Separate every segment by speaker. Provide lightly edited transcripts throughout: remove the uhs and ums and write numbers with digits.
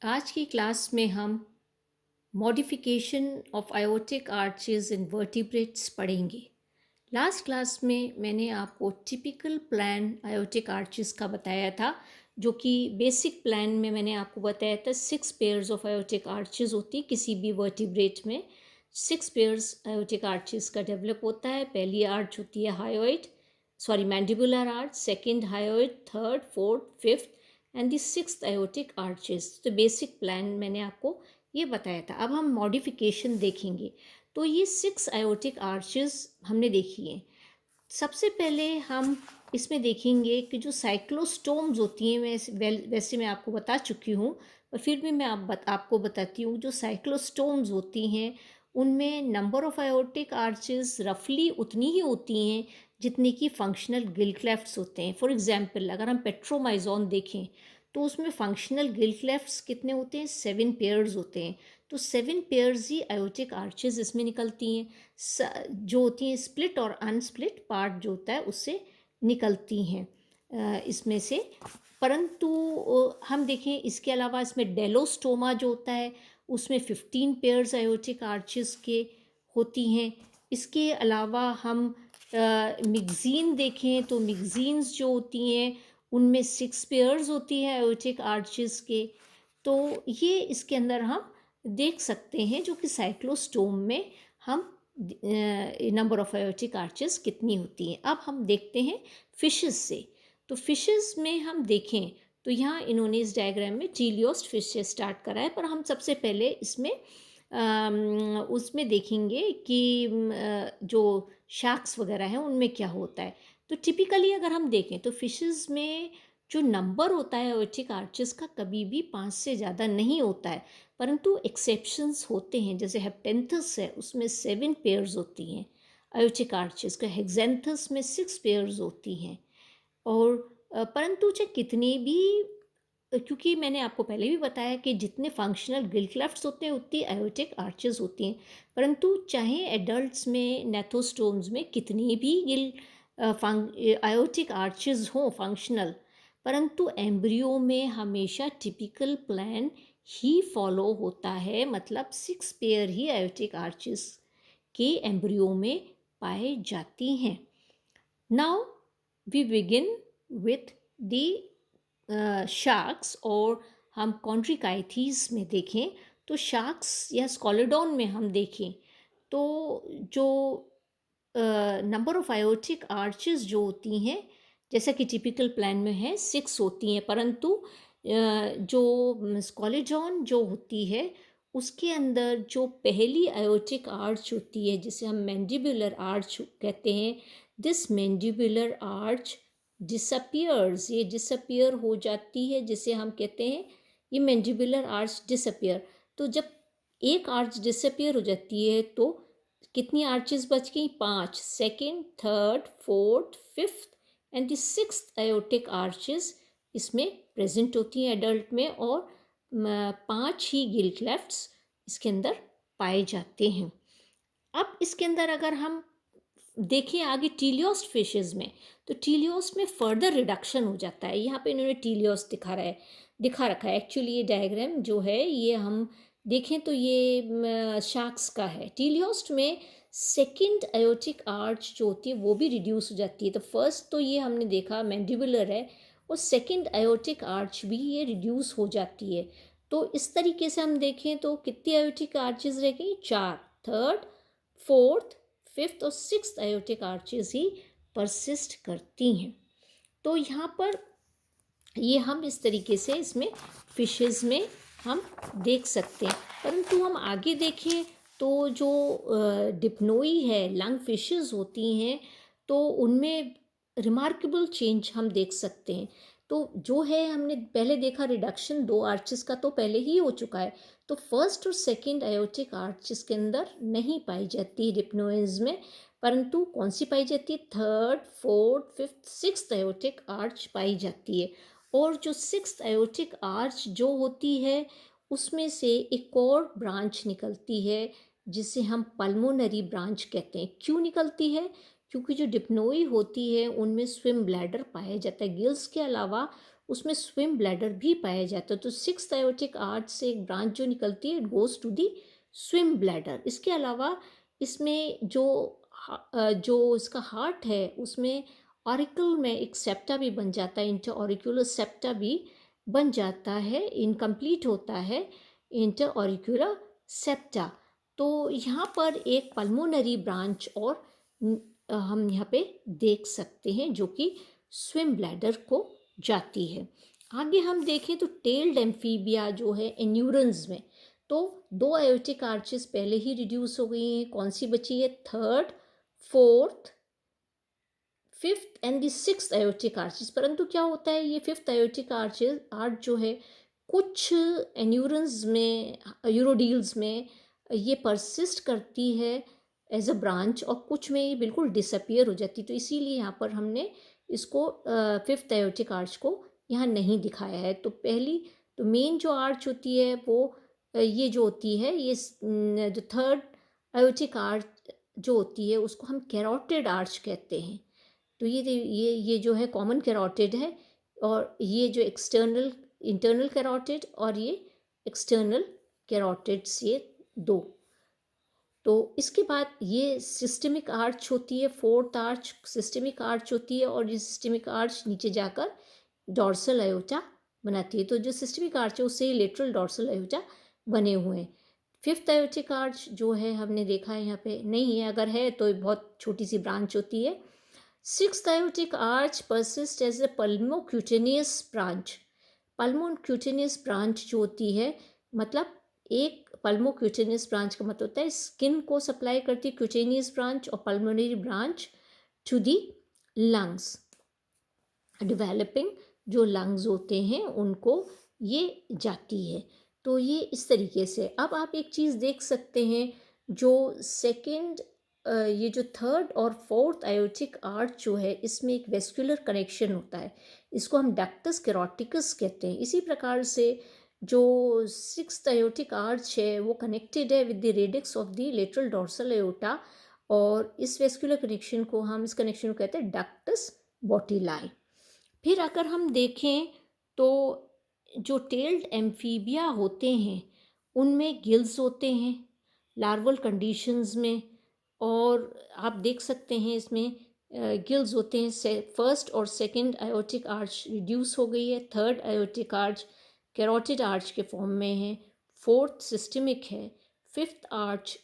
Speaker 1: आज की क्लास में हम modification of aortic arches in vertebrates पढ़ेंगे। लास्ट क्लास में मैंने आपको टिपिकल प्लान आयोटिक आर्चेस का बताया था, जो कि बेसिक प्लान में मैंने आपको बताया था 6 पेयर्स ऑफ आयोटिक आर्चेस होती किसी भी वर्टिब्रेट में। 6 पेयर्स आयोटिक आर्चेस का डेवलप होता है। पहली आर्च होती है hyoid, sorry mandibular arch, second hyoid, third, fourth, fifth and the sixth aortic arches. तो बेसिक प्लान मैंने आपको ये बताया था। अब हम मॉडिफिकेशन देखेंगे। तो ये 6 आयोटिक आर्चेस हमने देखी हैं। सबसे पहले हम इसमें देखेंगे कि जो साइक्लोस्टोम्स होती हैं, वैसे मैं आपको बता चुकी हूँ, पर फिर भी मैं आपको बताती हूँ। जो साइक्लोस्टोम्स होती हैं उनमें नंबर ऑफ आयोटिक आर्चेस रफली उतनी ही होती हैं जितने की फंक्शनल गिल क्लेफ्ट्स होते हैं। फॉर एग्जांपल, अगर हम पेट्रोमाइजोन देखें तो उसमें फंक्शनल गिल क्लेफ्ट्स कितने होते हैं? 7 पेयर्स होते हैं। तो 7 पेयर्स ही आयोटिक आर्चेस इसमें निकलती हैं, जो होती हैं स्प्लिट और अनस्प्लिट पार्ट जो होता है उससे निकलती हैं इसमें से। परंतु हम देखें इसके अलावा इसमें डेलोस्टोमा जो होता है उसमें 15 पेयर्स आयोटिक आर्चेस के होती हैं। इसके अलावा हम मिक्जीन देखें तो मिक्जीन्स जो होती हैं उनमें 6 पेयर्स होती हैं आयोटिक आर्चेस के। तो ये इसके अंदर हम देख सकते हैं, जो कि साइक्लोस्टोम में हम नंबर ऑफ आयोटिक आर्चेस कितनी होती हैं। अब हम देखते हैं फिशेस से। तो फिशेस में हम देखें तो यहाँ इन्होंने इस डायग्राम में टीलियोस्ट फिश से स्टार्ट करा है, पर हम सबसे पहले इसमें उसमें देखेंगे कि जो शार्क्स वगैरह हैं उनमें क्या होता है। तो टिपिकली अगर हम देखें तो फिशेस में जो नंबर होता है आयोटिक आर्चेस का कभी भी 5 से ज़्यादा नहीं होता है, परंतु एक्सेप्शंस होते हैं। जैसे हेप्टेंथस है, उसमें 7 पेयर्स होती हैं आयोटिक आर्चेस का। हेक्सेंथस में 6 पेयर्स होती हैं। और परंतु चाहे कितने भी, क्योंकि मैंने आपको पहले भी बताया कि जितने फंक्शनल गिल क्लेफ्ट्स होते हैं उतनी आयोटिक आर्चेस होती हैं। परंतु चाहे एडल्ट्स में नेथोस्टोम्स में कितनी भी आयोटिक आर्चेस हों फंक्शनल, परंतु एम्ब्रियो में हमेशा टिपिकल प्लान ही फॉलो होता है। मतलब 6 पेयर ही आयोटिक आर्चेस के एम्ब्रियो में पाए जाती हैं। Now we begin with the sharks. और हम कॉन्ट्रिकाइथीज में देखें तो शार्क्स या स्कॉलोडॉन में हम देखें तो जो नंबर ऑफ आयोटिक आर्चेस जो होती हैं, जैसा कि टिपिकल प्लान में है 6 होती हैं, परंतु जो स्कॉलोडॉन जो होती है उसके अंदर जो पहली आयोटिक आर्च होती है जिसे हम मैंडिबुलर आर्च कहते हैं, दिस मैंडिबुलर आर्च डिसअपियर्स, ये डिसअपियर हो जाती है, जिसे हम कहते हैं ये मैंडिबुलर आर्च डिसअपियर। तो जब एक आर्च डिसअपियर हो जाती है तो कितनी आर्चेस बच गई? 5। Second, third, fourth, fifth and the sixth aortic arches इसमें प्रेजेंट होती हैं एडल्ट में, और 5 ही गिल क्लेफ्ट्स इसके अंदर पाए जाते हैं। अब इसके अंदर अगर हम देखें आगे टीलियोस्ट फिशेस में, तो टीलियोस्ट में फर्दर रिडक्शन हो जाता है। यहाँ पे इन्होंने टीलियोस्ट दिखा रखा है। एक्चुअली ये डायग्राम जो है ये हम देखें तो ये शार्क्स का है। टीलियोस्ट में सेकंड आयोटिक आर्च जो होती है वो भी रिड्यूस हो जाती है। तो फर्स्ट तो ये हमने देखा मैंडिबुलर है, और सेकंड आयोटिक आर्च भी ये रिड्यूस हो जाती है। तो इस तरीके से हम देखें तो कितनी आयोटिक आर्चेस रह गई? 4। थर्ड, फोर्थ, फिफ्थ और सिक्स्थ आयोटिक आर्चेस ही परसिस्ट करती हैं। तो यहाँ पर ये हम इस तरीके से इसमें फिशेस में हम देख सकते हैं। परंतु हम आगे देखें तो जो डिप्नोई है, लंग फिशेस होती हैं, तो उनमें रिमार्केबल चेंज हम देख सकते हैं। तो जो है हमने पहले देखा रिडक्शन 2 आर्चेस का तो पहले ही हो चुका है, तो फर्स्ट और सेकंड आयोटिक आर्चेस के अंदर नहीं पाई जाती डिप्नोइज में, परंतु कौन सी पाई जाती है? Third, fourth, fifth, sixth aortic arch पाई जाती है। और जो सिक्स्थ आयोटिक आर्च जो होती है उसमें से एक और ब्रांच निकलती है जिसे हम पल्मोनरी ब्रांच कहते हैं। क्यों निकलती है? क्योंकि जो डिप्नोई होती है उनमें स्विम ब्लैडर पाया जाता है। गिल्स के अलावा उसमें स्विम ब्लैडर भी पाया जाता है। तो सिक्स्थ आयोटिक आर्च से एक ब्रांच जो निकलती है, it goes to the swim bladder. इसके अलावा इसमें जो इसका हार्ट है उसमें ऑरिकल में एक सेप्टा भी बन जाता है, इंटर ऑरिकुलर सेप्टा भी बन जाता है, इनकम्प्लीट होता है इंटर ऑरिकुलर सेप्टा। तो यहाँ पर एक पल्मोनरी ब्रांच और हम यहाँ पे देख सकते हैं जो कि स्विम ब्लैडर को जाती है। आगे हम देखें तो टेल्ड एम्फीबिया जो है एन्यूरन्स में, तो 2 आयोटिक आर्चेस पहले ही रिड्यूस हो गई हैं। कौन सी बची है? Third, fourth, fifth and the sixth aortic arches. परंतु क्या होता है, ये फिफ्थ आयोटिक आर्च जो है कुछ एन्यूरन्स में, यूरोडील्स में ये परसिस्ट करती है एज अ ब्रांच, और कुछ में ये बिल्कुल डिसअपियर हो जाती है। तो इसीलिए यहाँ पर हमने इसको फिफ्थ आयोटिक आर्च को यहाँ नहीं दिखाया है। तो तो मेन जो आर्च होती है वो ये जो होती है, ये जो थर्ड आयोटिक आर्च जो होती है उसको हम कैरोटिड आर्च कहते हैं। तो ये जो है कॉमन कैरोटिड है, और ये जो इंटरनल कैरोटिड और ये एक्सटर्नल कैरोटिड्स, ये दो। तो इसके बाद ये सिस्टमिक आर्च होती है, फोर्थ आर्च सिस्टमिक आर्च होती है, और ये सिस्टमिक आर्च नीचे जाकर डॉर्सल आयोटा बनाती है। तो जो सिस्टमिक आर्च है उससे लेटरल डॉर्सल आयोटा बने हुए हैं। फिफ्थ आयोटिक आर्च जो है हमने देखा है यहाँ पे नहीं है, अगर है तो बहुत छोटी सी ब्रांच होती है। Sixth aortic arch persist as a pulmocutaneous branch. Pulmocutaneous branch जो होती है, मतलब एक पल्मोक्यूटेनियस ब्रांच का मतलब होता है स्किन को सप्लाई करती है क्यूटेनियस ब्रांच, और pulmonary branch to the lungs, developing जो लंग्स होते हैं उनको ये जाती है। तो ये इस तरीके से। अब आप एक चीज़ देख सकते हैं, जो सेकंड ये जो थर्ड और फोर्थ आयोटिक आर्च जो है इसमें एक वेस्कुलर कनेक्शन होता है, इसको हम डक्टस कैरोटिकस कहते हैं। इसी प्रकार से जो सिक्स्थ आयोटिक आर्च है वो कनेक्टेड है with the radix of the lateral dorsal iota, और इस वेस्कुलर कनेक्शन को हम इस कनेक्शन को कहते हैं डक्टस बोटिलाई। फिर अगर हम देखें तो जो टेल्ड एम्फीबिया होते हैं उनमें गिल्स होते हैं लार्वल कंडीशंस में, और आप देख सकते हैं इसमें गिल्स होते हैं। फर्स्ट और सेकंड आयोटिक आर्च रिड्यूस हो गई है, third aortic arch carotid arch के फॉर्म में है, फोर्थ सिस्टमिक है, फिफ्थ आर्च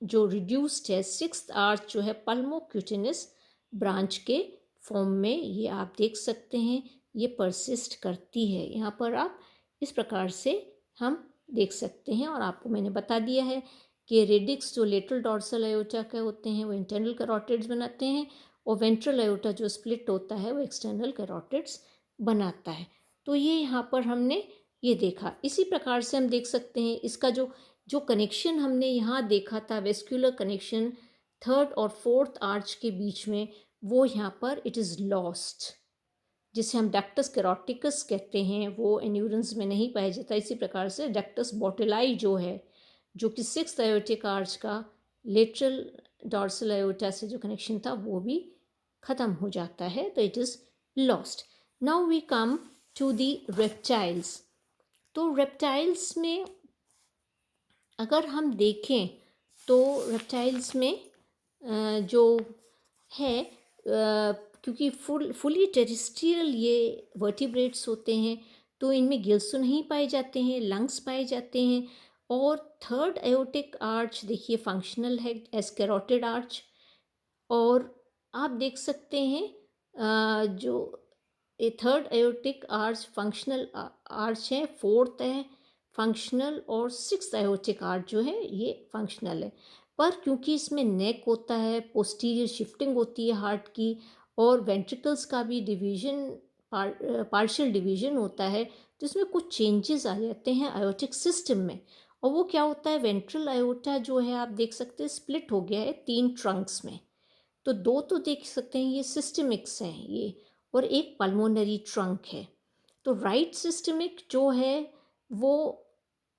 Speaker 1: जो रिड्यूस्ड है, सिक्स्थ आर्च जो है पल्मोक्यूटेनस ब्रांच के फॉर्म में, ये आप देख सकते हैं ये परसिस्ट करती है। यहाँ पर आप इस प्रकार से हम देख सकते हैं, और आपको मैंने बता दिया है कि रेडिक्स जो लेटरल डॉर्सल आयोटा के होते हैं वो इंटरनल कैरोटिड्स बनाते हैं, और वेंट्रल आयोटा जो स्प्लिट होता है वो एक्सटर्नल कैरोटिड्स बनाता है। तो ये यहाँ पर हमने ये देखा। इसी प्रकार से हम देख सकते हैं इसका जो कनेक्शन हमने यहाँ देखा था, वेस्कुलर कनेक्शन थर्ड और फोर्थ आर्च के बीच में, वो यहाँ पर इट इज़ लॉस्ट, जिसे हम डक्टस कैरोटिकस कहते हैं, वो एन्यूरन्स में नहीं पाया जाता। इसी प्रकार से डक्टस बोटेलाई जो है, जो कि सिक्स्थ आयोटिक आर्च का लेटरल डॉर्सल आयोटा से जो कनेक्शन था वो भी ख़त्म हो जाता है, तो it is lost. Now we come to the reptiles. तो रेप्टाइल्स में अगर हम देखें तो रेप्टाइल्स में जो है, क्योंकि फुली टेरेस्ट्रियल ये वर्टिब्रेट्स होते हैं, तो इनमें गिल्स तो नहीं पाए जाते हैं, लंग्स पाए जाते हैं। और थर्ड आयोटिक आर्च देखिए फंक्शनल है एज कैरोटिड आर्च, और आप देख सकते हैं जो ये third aortic arch functional arch है, फोर्थ है फंक्शनल, और सिक्स्थ आयोटिक आर्च जो है ये फंक्शनल है। पर क्योंकि इसमें नेक होता है, पोस्टीरियर शिफ्टिंग होती है हार्ट की, और वेंट्रिकल्स का भी डिवीजन पार्शियल डिवीजन होता है, तो इसमें कुछ चेंजेस आ जाते हैं आयोटिक सिस्टम में। और वो क्या होता है, वेंट्रल आयोटा जो है आप देख सकते हैं स्प्लिट हो गया है 3 ट्रंक्स में। तो 2 तो देख सकते हैं ये सिस्टमिक्स हैं ये, और एक पल्मोनरी ट्रंक है। तो राइट सिस्टमिक जो है वो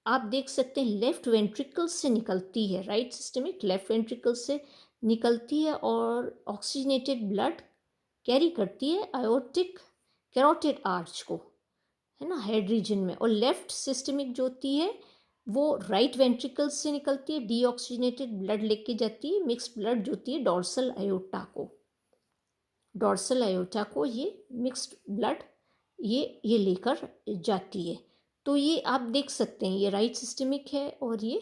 Speaker 1: आप देख सकते हैं लेफ्ट वेंट्रिकल से निकलती है, राइट सिस्टमिक लेफ्ट वेंट्रिकल से निकलती है, और ऑक्सीजनेटेड ब्लड कैरी करती है आयोटिक कैरोटिड आर्च को। है ना, हेड रीजन में। और लेफ्ट सिस्टमिक जो होती है वो राइट वेंट्रिकल से निकलती है, डीऑक्सीजनेटेड ब्लड लेके जाती है, मिक्स्ड ब्लड जो होती है डोर्सल अयोटा को, डोर्सल अयोटा को ये मिक्स्ड ब्लड ये लेकर जाती है। तो ये आप देख सकते हैं, ये राइट सिस्टमिक है और ये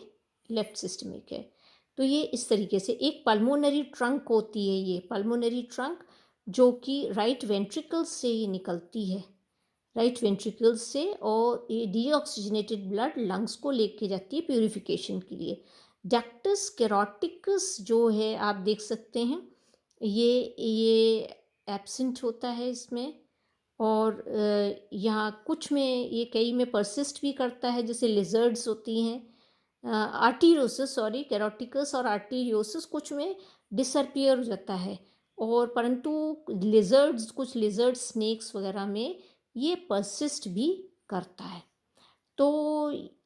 Speaker 1: लेफ्ट सिस्टमिक है। तो ये इस तरीके से एक पल्मोनरी ट्रंक होती है, ये पल्मोनरी ट्रंक जो कि राइट वेंट्रिकल से ही निकलती है, राइट वेंट्रिकल से, और ये डीऑक्सीजनेटेड ब्लड लंग्स को लेके जाती है प्यूरिफिकेशन के लिए। डक्टस कैरोटिकस जो है आप देख सकते हैं, ये एब्सेंट होता है इसमें, और यहाँ कुछ में, ये कई में परसिस्ट भी करता है, जैसे लिजर्ड्स होती हैं, आर्टीरियोसिस, सॉरी, कैरोटिकस और आर्टीरियोसिस कुछ में डिसअपियर हो जाता है, और परंतु लिजर्ड्स, कुछ लिजर्ड स्नेक्स वगैरह में ये परसिस्ट भी करता है। तो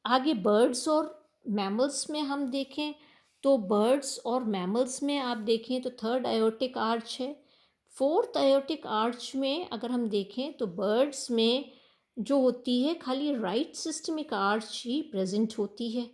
Speaker 1: आगे बर्ड्स और मैमल्स में हम देखें तो बर्ड्स और मैमल्स में आप देखें तो थर्ड आयोटिक आर्च है। फोर्थ आयोटिक आर्च में अगर हम देखें तो बर्ड्स में जो होती है खाली राइट सिस्टमिक आर्च ही प्रेजेंट होती है,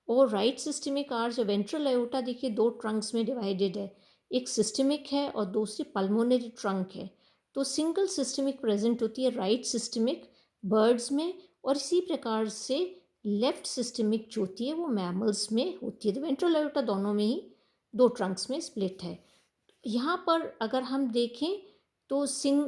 Speaker 1: और right systemic arch, ventral iota देखिए दो ट्रंक्स में डिवाइडेड है, एक सिस्टमिक है और दूसरी पल्मोनरी ट्रंक है। तो सिंगल सिस्टमिक प्रेजेंट होती है राइट सिस्टमिक बर्ड्स में, और इसी प्रकार से लेफ्ट सिस्टमिक जो होती है वो मैमल्स में होती है। तो वेंट्रल आयोटा दोनों में ही दो ट्रंक्स में स्प्लिट है। यहाँ पर अगर हम देखें तो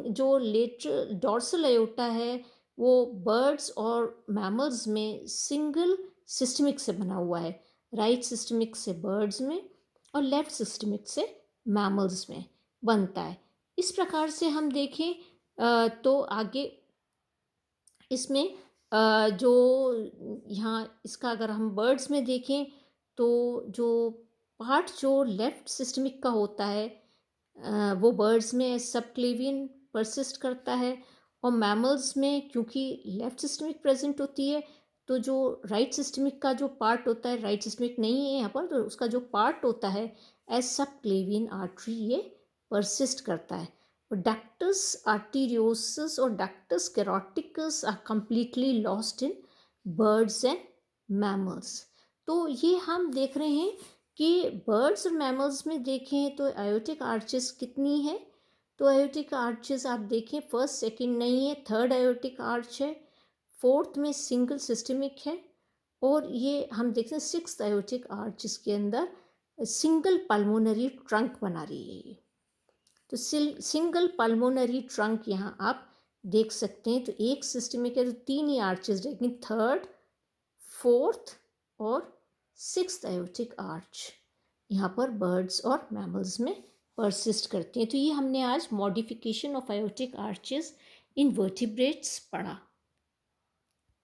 Speaker 1: जो लेटरल डोर्सल अयोटा है वो बर्ड्स और मैमल्स में सिंगल सिस्टमिक से बना हुआ है, राइट सिस्टमिक से बर्ड्स में और लेफ्ट सिस्टमिक से मैमल्स में बनता है। इस प्रकार से हम देखें तो आगे इसमें जो यहाँ इसका अगर हम बर्ड्स में देखें तो जो पार्ट जो लेफ्ट सिस्टमिक का होता है वो बर्ड्स में सबक्लेवियन परसिस्ट करता है, और मैमल्स में क्योंकि लेफ्ट सिस्टमिक प्रेजेंट होती है तो जो राइट सिस्टमिक का जो पार्ट होता है, राइट सिस्टमिक नहीं है यहाँ पर, तो उसका जो पार्ट होता है एज सबक्लेवियन आर्टरी ये परसिस्ट करता है। और डक्टस आर्टीरियोसिस और ductus caroticus are completely lost in birds and mammals. तो ये हम देख रहे हैं कि बर्ड्स और मैमल्स में देखें तो आयोटिक आर्चेस कितनी है, तो आयोटिक आर्चेस आप देखें फर्स्ट सेकंड नहीं है, थर्ड आयोटिक आर्च है, फोर्थ में सिंगल सिस्टमिक है, और ये हम देखते हैं सिक्स्थ आयोटिक आर्च इसके अंदर सिंगल पल्मोनरी ट्रंक बना रही है ये। तो सिंगल पल्मोनरी ट्रंक यहाँ आप देख सकते हैं। तो एक सिस्टमिक है तो तीन ही आर्चेस, लेकिन थर्ड, फोर्थ और सिक्स्थ आयोटिक आर्च यहाँ पर बर्ड्स और मैमल्स में परसिस्ट करते हैं। तो ये हमने आज modification of aortic arches in vertebrates पढ़ा।